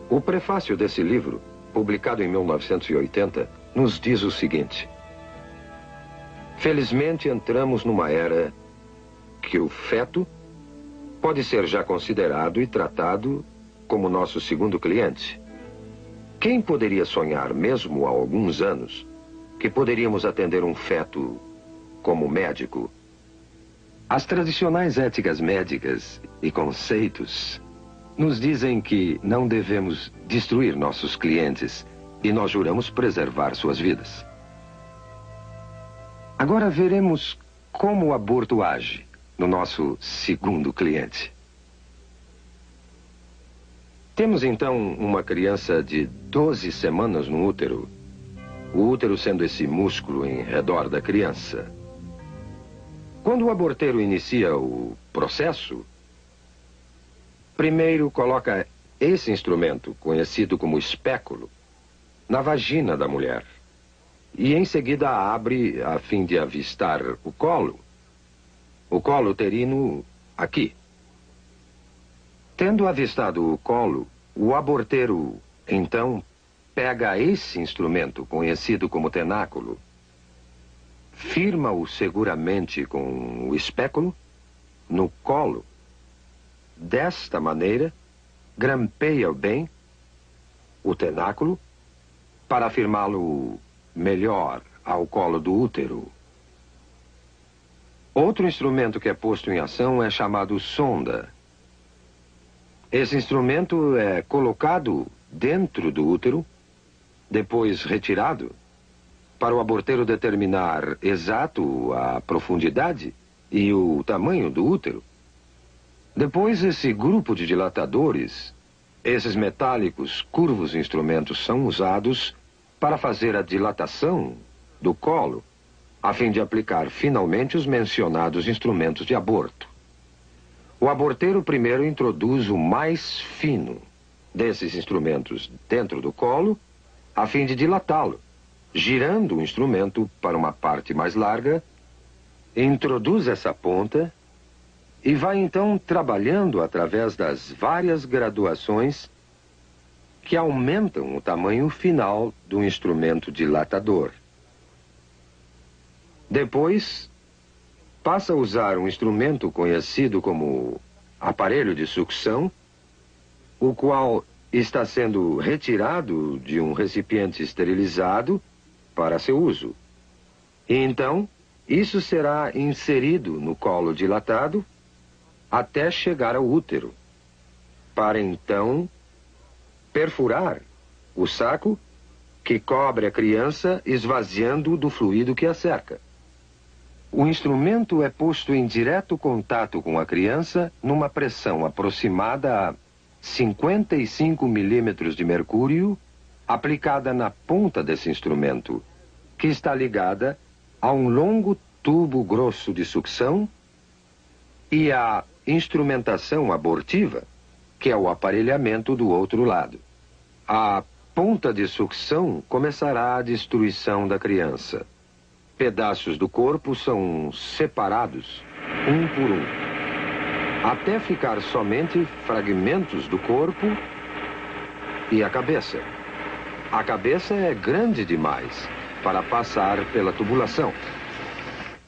O prefácio desse livro, publicado em 1980, nos diz o seguinte: felizmente entramos numa era que o feto pode ser já considerado e tratado como nosso segundo cliente. Quem poderia sonhar, mesmo há alguns anos, que poderíamos atender um feto como médico? As tradicionais éticas médicas e conceitos nos dizem que não devemos destruir nossos clientes e nós juramos preservar suas vidas. Agora veremos como o aborto age no nosso segundo cliente. Temos então uma criança de 12 semanas no útero, o útero sendo esse músculo em redor da criança. Quando o aborteiro inicia o processo, primeiro coloca esse instrumento, conhecido como espéculo, na vagina da mulher. E em seguida abre a fim de avistar o colo uterino aqui. Tendo avistado o colo, o aborteiro, então, pega esse instrumento, conhecido como tenáculo, firma-o seguramente com o espéculo no colo. Desta maneira, grampeia bem o tenáculo para afirmá-lo melhor ao colo do útero. Outro instrumento que é posto em ação é chamado sonda. Esse instrumento é colocado dentro do útero, depois retirado, para o aborteiro determinar exato a profundidade e o tamanho do útero. Depois, esse grupo de dilatadores, esses metálicos, curvos instrumentos, são usados para fazer a dilatação do colo, a fim de aplicar finalmente os mencionados instrumentos de aborto. O aborteiro primeiro introduz o mais fino desses instrumentos dentro do colo, a fim de dilatá-lo, girando o instrumento para uma parte mais larga, introduz essa ponta e vai então trabalhando através das várias graduações que aumentam o tamanho final do instrumento dilatador. Depois, passa a usar um instrumento conhecido como aparelho de sucção, o qual está sendo retirado de um recipiente esterilizado para seu uso. E então, isso será inserido no colo dilatado até chegar ao útero, para então perfurar o saco que cobre a criança, esvaziando-o do fluido que a cerca. O instrumento é posto em direto contato com a criança numa pressão aproximada a 55 milímetros de mercúrio, aplicada na ponta desse instrumento, que está ligada a um longo tubo grosso de sucção e a instrumentação abortiva, que é o aparelhamento do outro lado. A ponta de sucção começará a destruição da criança. Pedaços do corpo são separados, um por um, até ficar somente fragmentos do corpo e a cabeça. A cabeça é grande demais para passar pela tubulação.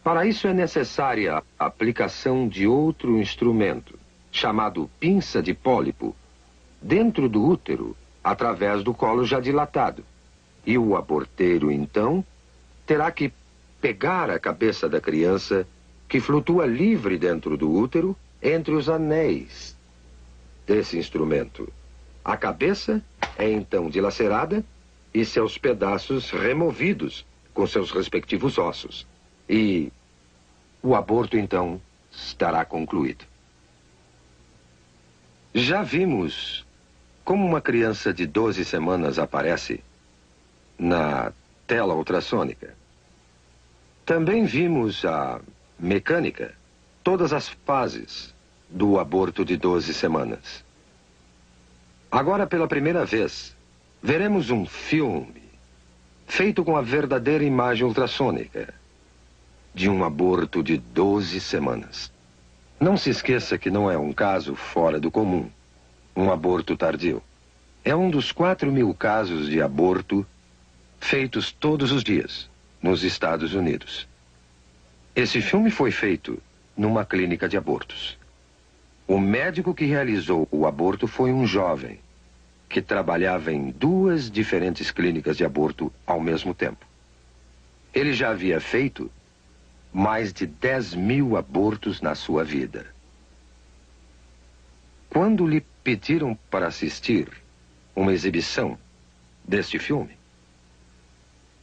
Para isso é necessária a aplicação de outro instrumento, chamado pinça de pólipo, dentro do útero, através do colo já dilatado. E o aborteiro, então, terá que pegar a cabeça da criança, que flutua livre dentro do útero, entre os anéis desse instrumento. A cabeça é então dilacerada e seus pedaços removidos com seus respectivos ossos. E o aborto, então, estará concluído. Já vimos como uma criança de 12 semanas aparece na tela ultrassônica. Também vimos a mecânica, todas as fases do aborto de 12 semanas. Agora, pela primeira vez, veremos um filme feito com a verdadeira imagem ultrassônica de um aborto de 12 semanas. Não se esqueça que não é um caso fora do comum, um aborto tardio. é um dos 4.000 casos de aborto feitos todos os dias nos Estados Unidos. Esse filme foi feito numa clínica de abortos. O médico que realizou o aborto foi um jovem que trabalhava em 2 diferentes clínicas de aborto ao mesmo tempo. Ele já havia feito mais de 10.000 abortos na sua vida. Quando lhe pediram para assistir uma exibição deste filme,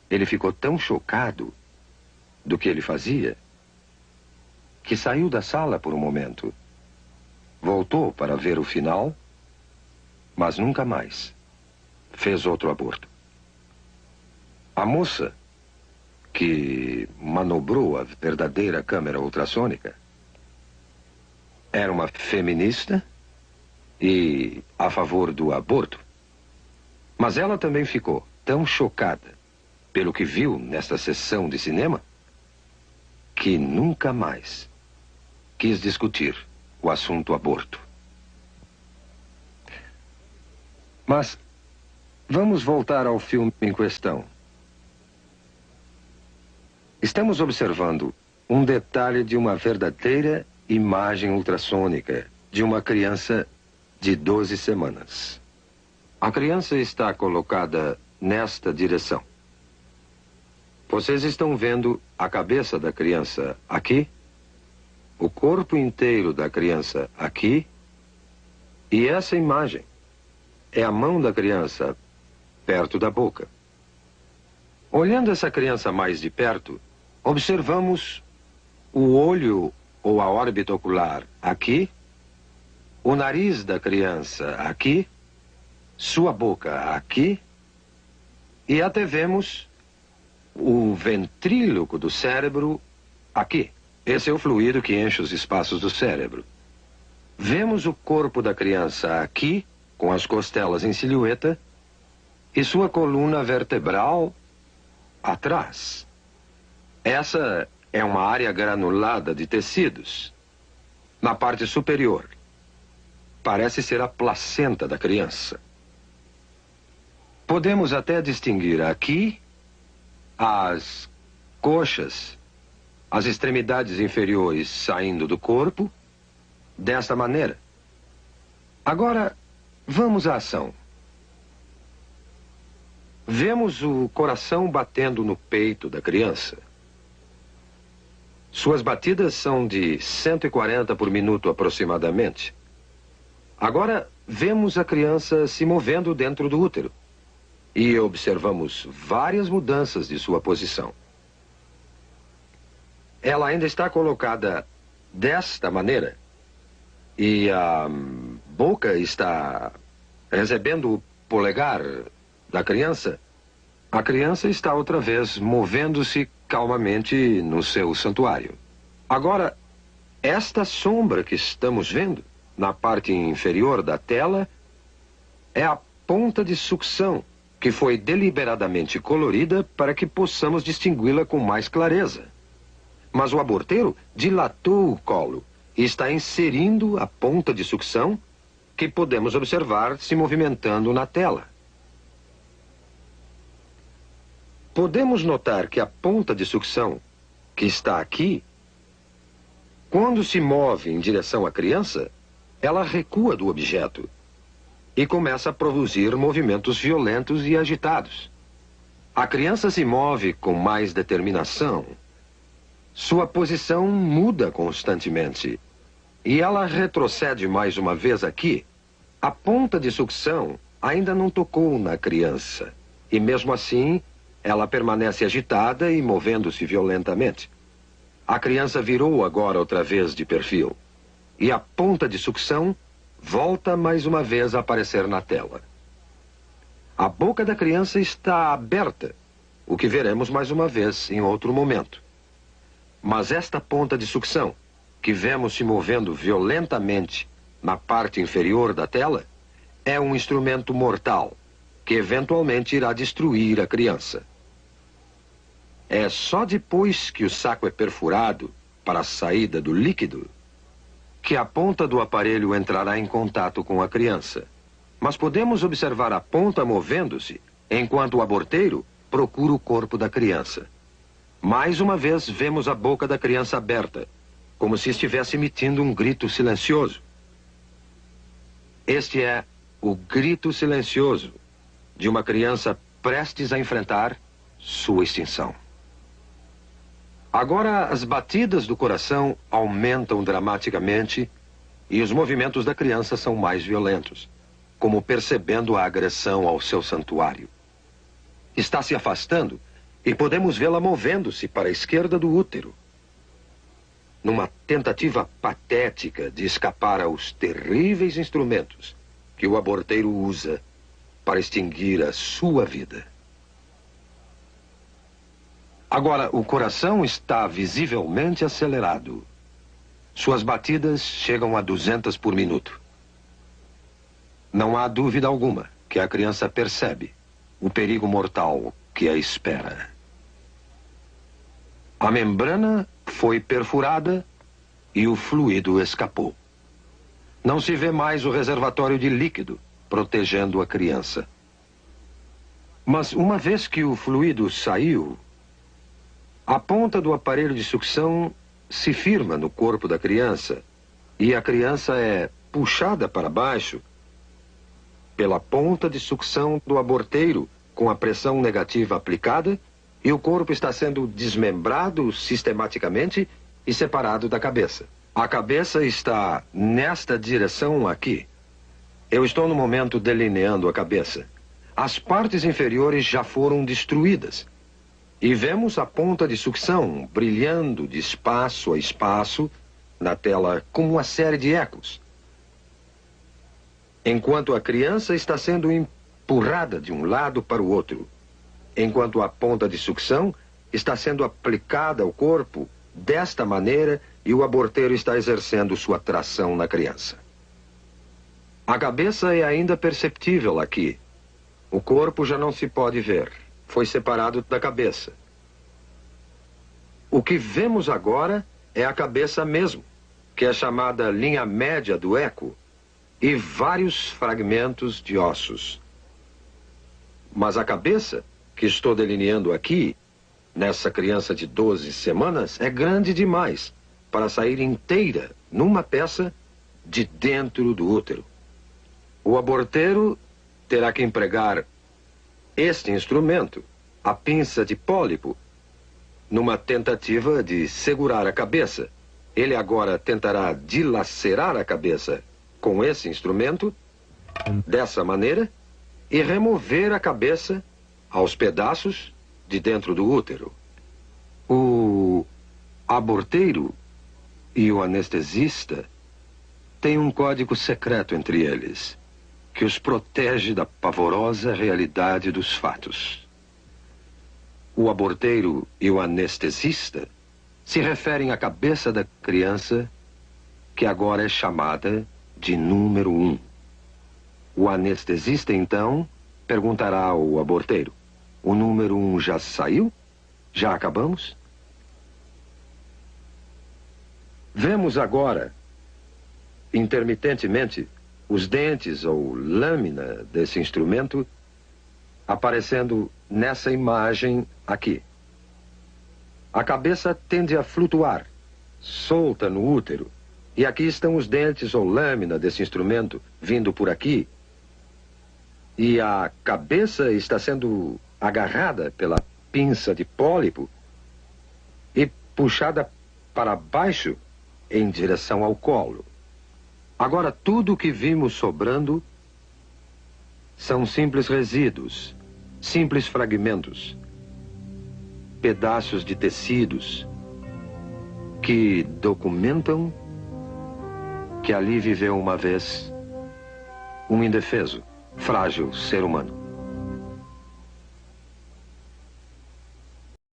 ele ficou tão chocado do que ele fazia que saiu da sala por um momento. Voltou para ver o final, mas nunca mais fez outro aborto. A moça que manobrou a verdadeira câmera ultrassônica era uma feminista e a favor do aborto. Mas ela também ficou tão chocada pelo que viu nesta sessão de cinema que nunca mais quis discutir o assunto aborto. Mas vamos voltar ao filme em questão. Estamos observando um detalhe de uma verdadeira imagem ultrassônica de uma criança de 12 semanas. A criança está colocada nesta direção. Vocês estão vendo a cabeça da criança aqui, o corpo inteiro da criança aqui, e essa imagem é a mão da criança perto da boca. Olhando essa criança mais de perto, observamos o olho ou a órbita ocular aqui, o nariz da criança aqui, sua boca aqui, e até vemos o ventríloco do cérebro aqui. Esse é o fluido que enche os espaços do cérebro. Vemos o corpo da criança aqui, com as costelas em silhueta, e sua coluna vertebral atrás. Essa é uma área granulada de tecidos na parte superior. Parece ser a placenta da criança. Podemos até distinguir aqui as coxas, as extremidades inferiores saindo do corpo, desta maneira. Agora, vamos à ação. Vemos o coração batendo no peito da criança. Suas batidas são de 140 por minuto aproximadamente. Agora, vemos a criança se movendo dentro do útero. E observamos várias mudanças de sua posição. Ela ainda está colocada desta maneira. E a boca está recebendo o polegar da criança. A criança está outra vez movendo-se calmamente no seu santuário. Agora, esta sombra que estamos vendo na parte inferior da tela é a ponta de sucção que foi deliberadamente colorida para que possamos distingui-la com mais clareza. Mas o aborteiro dilatou o colo e está inserindo a ponta de sucção que podemos observar se movimentando na tela. Podemos notar que a ponta de sucção, que está aqui, quando se move em direção à criança, ela recua do objeto e começa a produzir movimentos violentos e agitados. A criança se move com mais determinação. Sua posição muda constantemente. E ela retrocede mais uma vez aqui. A ponta de sucção ainda não tocou na criança. E mesmo assim, ela permanece agitada e movendo-se violentamente. A criança virou agora outra vez de perfil. E a ponta de sucção volta mais uma vez a aparecer na tela. A boca da criança está aberta, o que veremos mais uma vez em outro momento. Mas esta ponta de sucção, que vemos se movendo violentamente na parte inferior da tela, é um instrumento mortal, que eventualmente irá destruir a criança. É só depois que o saco é perfurado para a saída do líquido que a ponta do aparelho entrará em contato com a criança. mas podemos observar a ponta movendo-se, enquanto o aborteiro procura o corpo da criança. Mais uma vez, vemos a boca da criança aberta, como se estivesse emitindo um grito silencioso. Este é o grito silencioso de uma criança prestes a enfrentar sua extinção. Agora, as batidas do coração aumentam dramaticamente e os movimentos da criança são mais violentos, como percebendo a agressão ao seu santuário. Está se afastando e podemos vê-la movendo-se para a esquerda do útero, numa tentativa patética de escapar aos terríveis instrumentos que o aborteiro usa para extinguir a sua vida. Agora, o coração está visivelmente acelerado. Suas batidas chegam a 200 por minuto. Não há dúvida alguma que a criança percebe o perigo mortal que a espera. A membrana foi perfurada e o fluido escapou. Não se vê mais o reservatório de líquido protegendo a criança. Mas uma vez que o fluido saiu, a ponta do aparelho de sucção se firma no corpo da criança e a criança é puxada para baixo pela ponta de sucção do aborteiro com a pressão negativa aplicada e o corpo está sendo desmembrado sistematicamente e separado da cabeça. A cabeça está nesta direção aqui. Eu estou no momento delineando a cabeça. As partes inferiores já foram destruídas. E vemos a ponta de sucção brilhando de espaço a espaço na tela como uma série de ecos. Enquanto a criança está sendo empurrada de um lado para o outro, enquanto a ponta de sucção está sendo aplicada ao corpo desta maneira e o aborteiro está exercendo sua tração na criança. A cabeça é ainda perceptível aqui. O corpo já não se pode ver. Foi separado da cabeça. O que vemos agora é a cabeça mesmo, que é chamada linha média do eco, e vários fragmentos de ossos. Mas a cabeça, que estou delineando aqui, nessa criança de 12 semanas, é grande demais para sair inteira numa peça de dentro do útero. O aborteiro terá que empregar este instrumento, a pinça de pólipo, numa tentativa de segurar a cabeça. Ele agora tentará dilacerar a cabeça com esse instrumento, dessa maneira, e remover a cabeça aos pedaços de dentro do útero. O aborteiro e o anestesista têm um código secreto entre eles, que os protege da pavorosa realidade dos fatos. O aborteiro e o anestesista se referem à cabeça da criança, que agora é chamada de número 1. O anestesista, então, perguntará ao aborteiro: o número 1 já saiu? Já acabamos? Vemos agora, intermitentemente, os dentes ou lâmina desse instrumento aparecendo nessa imagem aqui. A cabeça tende a flutuar, solta no útero, e aqui estão os dentes ou lâmina desse instrumento vindo por aqui, e a cabeça está sendo agarrada pela pinça de pólipo e puxada para baixo em direção ao colo. Agora, tudo o que vimos sobrando são simples resíduos, simples fragmentos, pedaços de tecidos que documentam que ali viveu uma vez um indefeso, frágil ser humano.